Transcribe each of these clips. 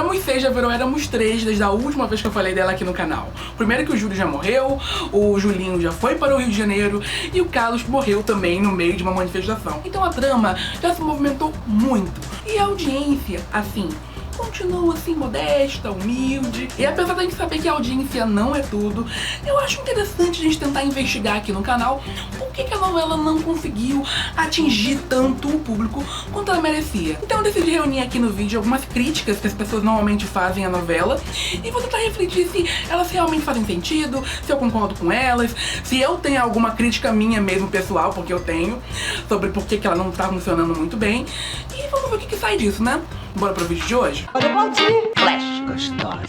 Éramos 6 já virou Éramos 3 desde a última vez que eu falei dela aqui no canal. Primeiro que o Júlio já morreu, o Julinho já foi para o Rio de Janeiro e o Carlos morreu também no meio de uma manifestação. Então a trama já se movimentou muito. E a audiência, assim, continua assim modesta, humilde. E apesar da gente saber que a audiência não é tudo, eu acho interessante a gente tentar investigar aqui no canal por que a novela não conseguiu atingir tanto o público quanto ela merecia. Então eu decidi reunir aqui no vídeo algumas críticas que as pessoas normalmente fazem à novela e vou tentar refletir se elas realmente fazem sentido, se eu concordo com elas, se eu tenho alguma crítica minha mesmo pessoal, porque eu tenho, sobre por que ela não tá funcionando muito bem. E vamos ver o que sai disso, né? Bora pro vídeo de hoje? Olha o Valdir! Flash gostosa.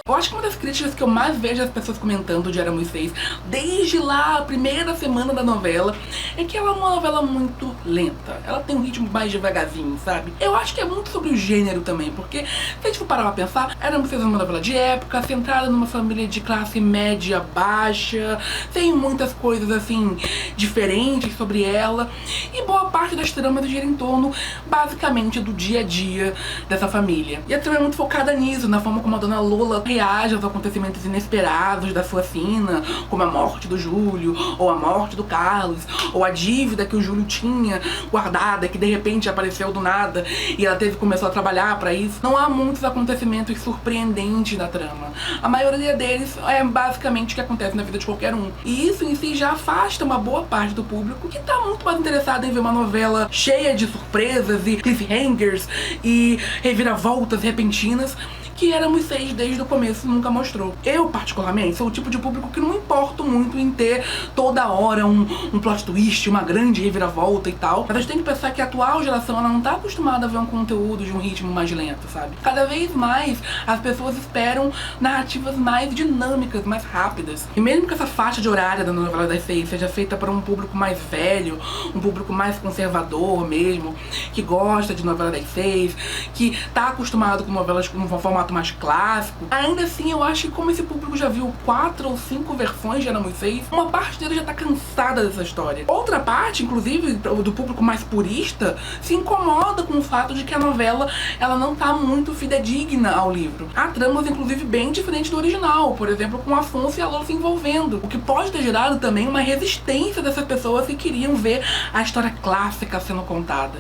Eu acho que uma das críticas que eu mais vejo as pessoas comentando de Éramos 6, desde lá a primeira semana da novela, é que ela é uma novela muito lenta. Ela tem um ritmo mais devagarzinho, sabe? Eu acho que é muito sobre o gênero também, porque se a gente for parar pra pensar, Éramos 6 é uma novela de época, centrada numa família de classe média baixa, tem muitas coisas assim, diferentes sobre ela, e boa parte das tramas gira em torno, basicamente, do dia a dia dessa família. E a trama é muito focada nisso, na forma como a Dona Lola reage aos acontecimentos inesperados da sua sina, como a morte do Júlio, ou a morte do Carlos, ou a dívida que o Júlio tinha guardada, que de repente apareceu do nada e ela começou a trabalhar pra isso. Não há muitos acontecimentos surpreendentes na trama. A maioria deles é basicamente o que acontece na vida de qualquer um. E isso em si já afasta uma boa parte do público que tá muito mais interessado em ver uma novela cheia de surpresas e cliffhangers e reviravoltas repentinas que Éramos 6 desde o começo nunca mostrou. Eu, particularmente, sou o tipo de público que não importo muito em ter toda hora um plot twist, uma grande reviravolta e tal. Mas a gente tem que pensar que a atual geração ela não tá acostumada a ver um conteúdo de um ritmo mais lento, sabe? Cada vez mais as pessoas esperam narrativas mais dinâmicas, mais rápidas. E mesmo que essa faixa de horária da novela das 6 seja feita para um público mais velho, um público mais conservador mesmo, que gosta de novela das 6, que tá acostumado com novelas com um formato mais clássico, ainda assim eu acho que como esse público já viu 4 ou 5 versões de Éramos 6, uma parte dele já tá cansada dessa história. Outra parte, inclusive do público mais purista, se incomoda com o fato de que a novela ela não tá muito fidedigna ao livro. Há tramas inclusive bem diferentes do original, por exemplo com Afonso e a Lola se envolvendo, o que pode ter gerado também uma resistência dessas pessoas que queriam ver a história clássica sendo contada.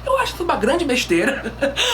Eu acho isso uma grande besteira,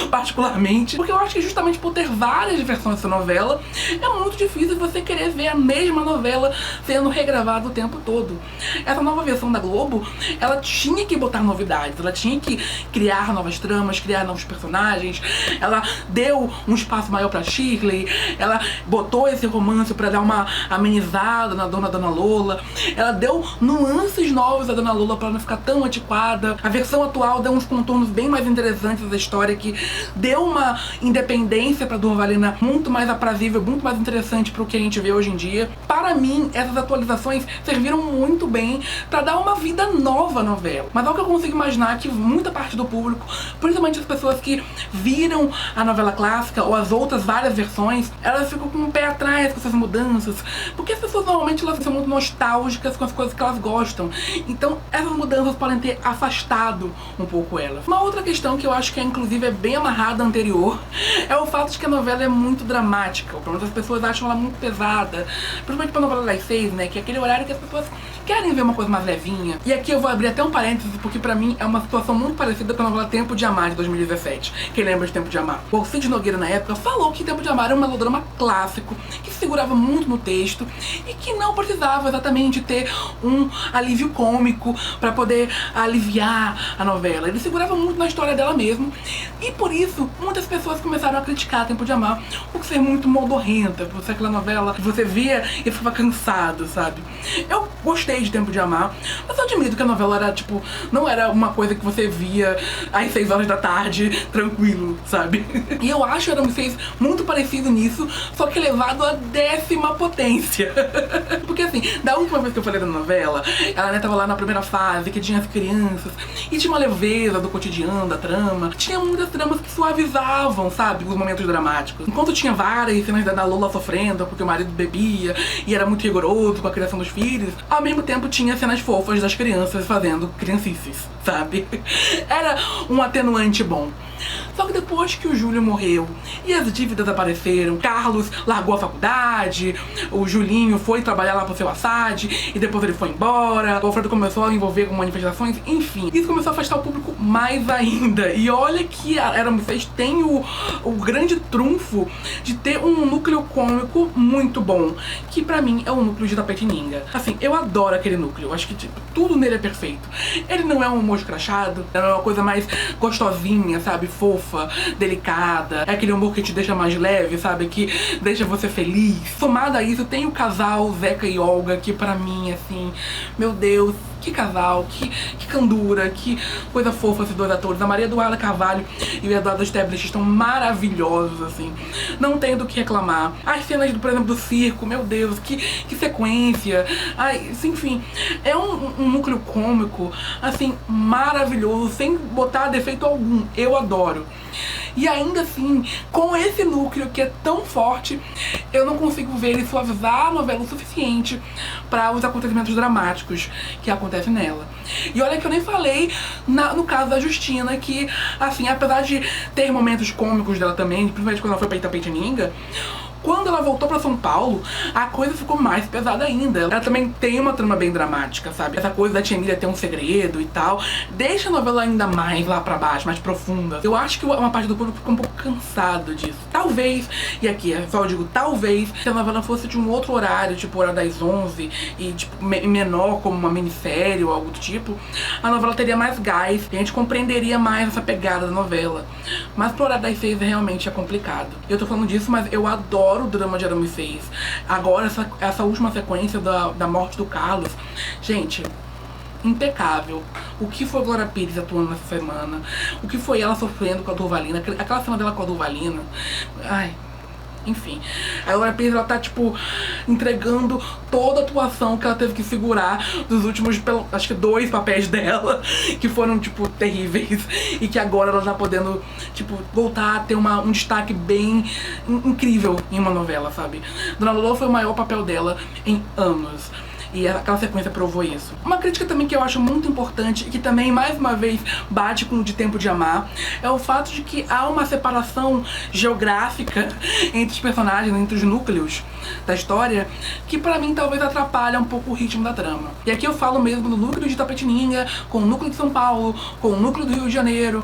particularmente, porque eu acho que justamente por ter várias versões dessa novela, é muito difícil você querer ver a mesma novela sendo regravada o tempo todo. Essa nova versão da Globo, ela tinha que botar novidades, ela tinha que criar novas tramas, criar novos personagens, ela deu um espaço maior pra Shirley, ela botou esse romance pra dar uma amenizada na Dona Lola, ela deu nuances novas à Dona Lola pra não ficar tão antiquada. A versão atual deu uns contornos bem mais interessantes da história, que deu uma independência pra Durvalina muito mais aprazível, muito mais interessante pro que a gente vê hoje em dia. Para mim, essas atualizações serviram muito bem pra dar uma vida nova à novela. Mas ao que eu consigo imaginar que muita parte do público, principalmente as pessoas que viram a novela clássica ou as outras várias versões, elas ficam com o pé atrás com essas mudanças, porque as pessoas normalmente elas são muito nostálgicas com as coisas que elas gostam. Então essas mudanças podem ter afastado um pouco elas. Uma outra questão que eu acho que inclusive é bem amarrada à anterior é o fato de que a novela é muito dramática. Pelo menos as pessoas acham ela muito pesada, principalmente pra novela das 6, né, que é aquele horário que as pessoas querem ver uma coisa mais levinha. E aqui eu vou abrir até um parênteses, porque pra mim é uma situação muito parecida com a novela Tempo de Amar, de 2017. Quem lembra de Tempo de Amar? O Cid Nogueira, na época, falou que Tempo de Amar era um melodrama clássico, que se segurava muito no texto e que não precisava exatamente ter um alívio cômico pra poder aliviar a novela. Ele segurava muito na história dela mesmo. E por isso, muitas pessoas começaram a criticar Tempo de Amar por ser muito modorrenta, por ser aquela novela que você via e ficava cansado, sabe? Eu gostei de Tempo de Amar, mas eu admito que a novela era, tipo, não era uma coisa que você via às 6 horas da tarde, tranquilo, sabe? E eu acho Éramos 6 muito parecido nisso, só que elevado à 10ª potência. Porque assim, da última vez que eu falei da novela, ela, né, tava lá na primeira fase, que tinha as crianças, e tinha uma leveza do cotidiano, da trama. Tinha muitas tramas que suavizavam, sabe, os momentos dramáticos. Enquanto tinha várias cenas da Lola sofrendo porque o marido bebia e era muito rigoroso com a criação dos filhos, ao mesmo tempo tinha cenas fofas das crianças fazendo criancices, sabe? Era um atenuante bom. Só que depois que o Júlio morreu e as dívidas apareceram, Carlos largou a faculdade, o Julinho foi trabalhar lá pro seu Assad e depois ele foi embora, o Alfredo começou a envolver com manifestações, enfim. Isso começou a afastar o público mais ainda. E olha que a Éramos Seis tem o grande trunfo de ter um núcleo cômico muito bom, que pra mim é o núcleo de Tapetininga. Assim, eu adoro aquele núcleo, acho que tipo, tudo nele é perfeito. Ele não é um humor escrachado, é uma coisa mais gostosinha, sabe? Fofa, delicada, é aquele humor que te deixa mais leve, sabe? Que deixa você feliz. Somado a isso, tem o casal Zeca e Olga, que pra mim, assim, meu Deus, que casal, que candura, que coisa fofa esses dois atores. A Maria Eduarda Carvalho e o Eduardo Esteblish estão maravilhosos, assim. Não tenho do que reclamar. As cenas, por exemplo, do circo, meu Deus, que sequência. Ai, enfim, é um núcleo cômico, assim, maravilhoso, sem botar defeito algum. Eu adoro. E ainda assim, com esse núcleo que é tão forte, eu não consigo ver ele suavizar a novela o suficiente para os acontecimentos dramáticos que acontecem nela. E olha que eu nem falei no caso da Justina, que, assim, apesar de ter momentos cômicos dela também, principalmente quando ela foi pra Itapetininga, quando ela voltou pra São Paulo, a coisa ficou mais pesada ainda. Ela também tem uma trama bem dramática, sabe? Essa coisa da tia Emília ter um segredo e tal, deixa a novela ainda mais lá pra baixo, mais profunda. Eu acho que uma parte do público ficou um pouco cansado disso. Talvez, e aqui só eu digo talvez, se a novela fosse de um outro horário, tipo hora das 11, e tipo menor, como uma minissérie ou algo do tipo, a novela teria mais gás, e a gente compreenderia mais essa pegada da novela. Mas pro horário das 6 realmente é complicado. Eu tô falando disso, mas eu adoro o drama de Éramos Seis. Agora, essa última sequência da morte do Carlos, gente, impecável. O que foi Glória Pires atuando nessa semana, o que foi ela sofrendo com a Durvalina, aquela cena dela com a Durvalina, ai, enfim. A Glória Pires, ela tá, tipo, entregando toda a atuação que ela teve que segurar dos últimos, acho que 2 papéis dela, que foram, tipo, terríveis. E que agora ela tá podendo, tipo, voltar a ter um destaque bem incrível em uma novela, sabe? Dona Lolo foi o maior papel dela em anos. E aquela sequência provou isso. Uma crítica também que eu acho muito importante e que também, mais uma vez, bate com o De Tempo de Amar, é o fato de que há uma separação geográfica entre os personagens, entre os núcleos da história, que pra mim talvez atrapalha um pouco o ritmo da trama. E aqui eu falo mesmo do núcleo de Tapetininga, com o núcleo de São Paulo, com o núcleo do Rio de Janeiro.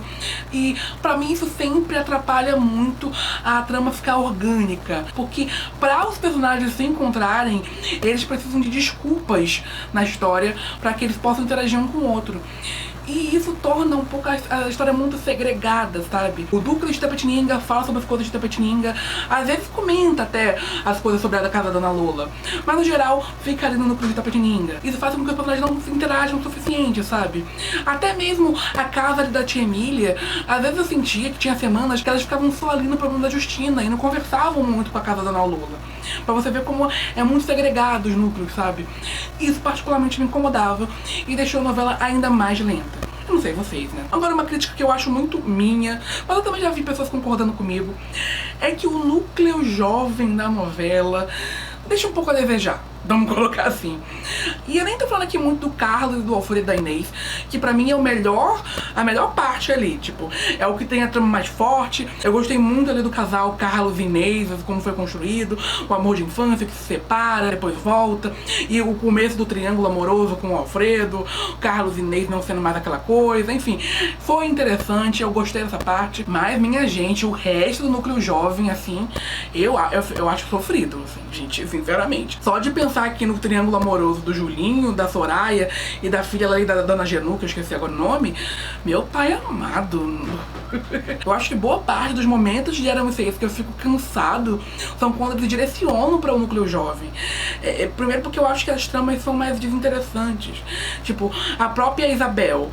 E pra mim isso sempre atrapalha muito a trama ficar orgânica. Porque pra os personagens se encontrarem, eles precisam de desculpas na história para que eles possam interagir um com o outro. E isso torna um pouco a história muito segregada, sabe? O núcleo de Tapetininga fala sobre as coisas de Tapetininga, às vezes comenta até as coisas sobre a casa da Dona Lola, mas no geral fica ali no núcleo de Tapetininga. Isso faz com que os personagens não se interajam o suficiente, sabe? Até mesmo a casa ali da tia Emília, às vezes eu sentia que tinha semanas que elas ficavam só ali no programa da Justina e não conversavam muito com a casa da Dona Lola. Pra você ver como é muito segregado os núcleos, sabe? Isso particularmente me incomodava e deixou a novela ainda mais lenta. Eu não sei vocês, né? Agora, uma crítica que eu acho muito minha, mas eu também já vi pessoas concordando comigo, é que o núcleo jovem da novela deixa um pouco a desejar, vamos colocar assim. E eu nem tô falando aqui muito do Carlos e do Alfredo e da Inês, que pra mim é a melhor parte ali, tipo, é o que tem a trama mais forte. Eu gostei muito ali do casal Carlos e Inês, como foi construído, o amor de infância que se separa, depois volta, e o começo do triângulo amoroso com o Alfredo, Carlos e Inês não sendo mais aquela coisa, enfim, foi interessante, eu gostei dessa parte. Mas, minha gente, o resto do núcleo jovem, assim, eu acho sofrido, assim, gente, sinceramente. Só de pensar aqui no triângulo amoroso do Julinho, da Soraya e da filha ali da Dona Genu, que eu esqueci agora o nome, meu pai amado. Eu acho que boa parte dos momentos de Éramos Seis que eu fico cansado são quando eles direcionam para o núcleo jovem. Primeiro porque eu acho que as tramas são mais desinteressantes. Tipo, a própria Isabel,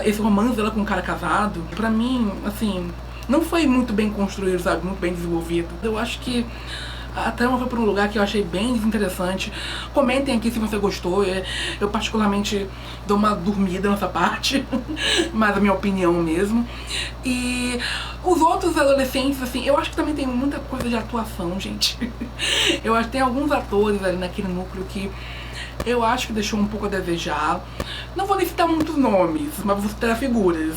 esse romance dela com um cara casado, pra mim, assim, não foi muito bem construído, sabe? Muito bem desenvolvido. Eu acho que a trama foi pra um lugar que eu achei bem desinteressante. Comentem aqui se você gostou. Eu particularmente dou uma dormida nessa parte, mas a minha opinião mesmo. E os outros adolescentes, assim, eu acho que também tem muita coisa de atuação, gente. Eu acho que tem alguns atores ali naquele núcleo que eu acho que deixou um pouco a desejar. Não vou nem citar muitos nomes, mas vou citar figuras.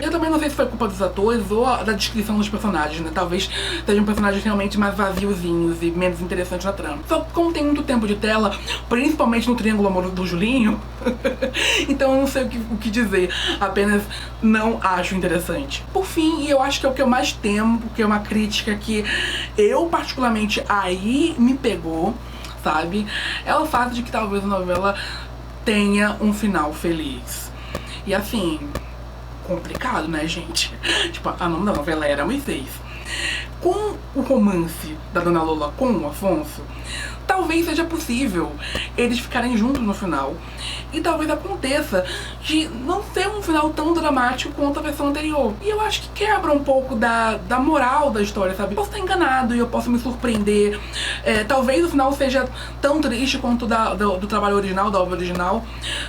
Eu também não sei se foi culpa dos atores ou da descrição dos personagens, né? Talvez sejam personagens realmente mais vaziozinhos e menos interessantes na trama. Só que como tem muito tempo de tela, principalmente no Triângulo Amoroso do Julinho, então eu não sei o que dizer, apenas não acho interessante. Por fim, e eu acho que é o que eu mais temo, porque é uma crítica que eu particularmente aí me pegou, sabe? É o fato de que talvez a novela tenha um final feliz. E assim, complicado, né, gente? Tipo, a nome da novela era Moisés. Com o romance da Dona Lola com o Afonso, talvez seja possível eles ficarem juntos no final. E talvez aconteça de não ser um final tão dramático quanto a versão anterior. E eu acho que quebra um pouco da moral da história, sabe? Eu posso estar enganado e eu posso me surpreender. Talvez o final seja tão triste quanto do trabalho original, da obra original.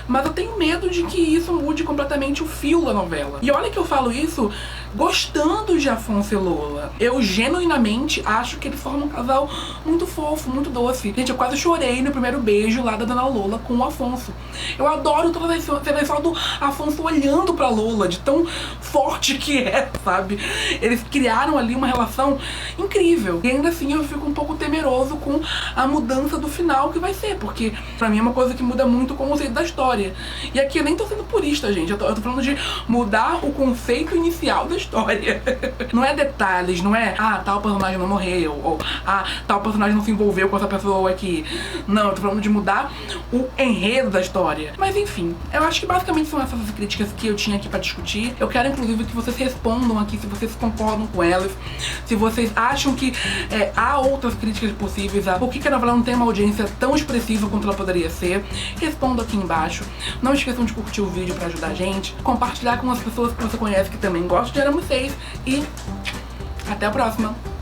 Mas eu tenho medo de que isso mude completamente o fio da novela. E olha que eu falo isso gostando de Afonso e Lola. Eu genuinamente acho que eles formam um casal muito fofo, muito doce. Gente, eu quase chorei no primeiro beijo lá da Dona Lola com o Afonso. Eu adoro toda a cena do Afonso olhando pra Lola, de tão forte que é, sabe? Eles criaram ali uma relação incrível. E ainda assim eu fico um pouco temeroso com a mudança do final que vai ser, porque pra mim é uma coisa que muda muito o conceito da história. E aqui eu nem tô sendo purista, gente. Eu tô falando de mudar o conceito inicial da história. Não é detalhes, não é tal personagem não morreu, ou tal personagem não se envolveu com essa pessoa aqui. Não, eu tô falando de mudar o enredo da história. Mas enfim, eu acho que basicamente são essas críticas que eu tinha aqui pra discutir. Eu quero inclusive que vocês respondam aqui se vocês concordam com elas, se vocês acham que há outras críticas possíveis, por que a novela não tem uma audiência tão expressiva quanto ela poderia ser. Responda aqui embaixo. Não esqueçam de curtir o vídeo pra ajudar a gente, compartilhar com as pessoas que você conhece que também gostam de Éramos Seis e até a próxima!